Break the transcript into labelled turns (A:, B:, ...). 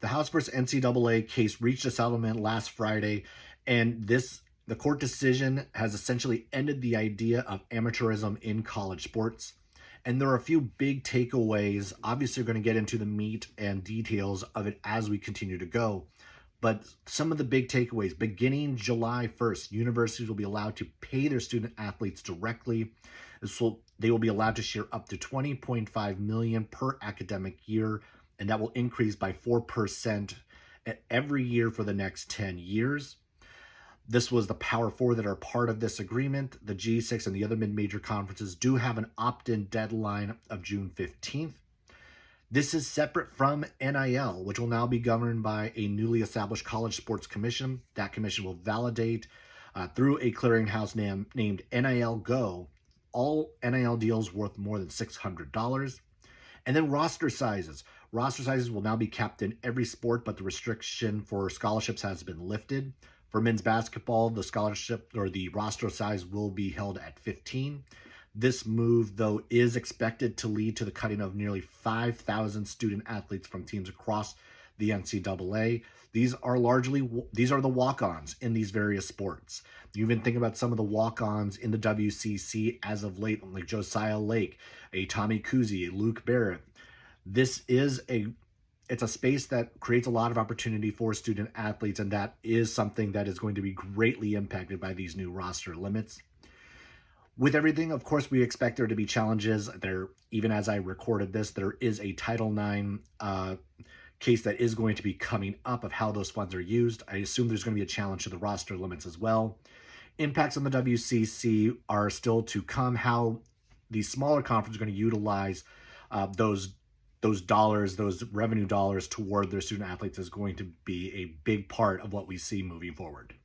A: The House versus NCAA case reached a settlement last Friday, and the court decision has essentially ended the idea of amateurism in college sports. And there are a few big takeaways. Obviously, we're going to get into the meat and details of it as we continue to go. But some of the big takeaways: beginning July 1st, universities will be allowed to pay their student athletes directly. They will be allowed to share up to $20.5 million per academic year, and that will increase by 4% every year for the next 10 years. This was the Power Four that are part of this agreement. The G6 and the other mid-major conferences do have an opt-in deadline of June 15th. This is separate from NIL, which will now be governed by a newly established College Sports Commission. That commission will validate through a clearinghouse named NIL Go all NIL deals worth more than $600. And then roster sizes. Roster sizes will now be capped in every sport, but the restriction for scholarships has been lifted. For men's basketball, the scholarship or the roster size will be held at 15. This move, though, is expected to lead to the cutting of nearly 5,000 student athletes from teams across the NCAA. These are the walk-ons in these various sports. You even think about some of the walk-ons in the WCC as of late, like Josiah Lake, a Tommy Kuzi, a Luke Barrett. It's a space that creates a lot of opportunity for student athletes, and that is something that is going to be greatly impacted by these new roster limits. With everything, of course, we expect there to be challenges. Even as I recorded this, there is a Title IX case that is going to be coming up of how those funds are used. I assume there's going to be a challenge to the roster limits as well. Impacts on the WCC are still to come. How these smaller conferences are going to utilize those revenue dollars toward their student athletes is going to be a big part of what we see moving forward.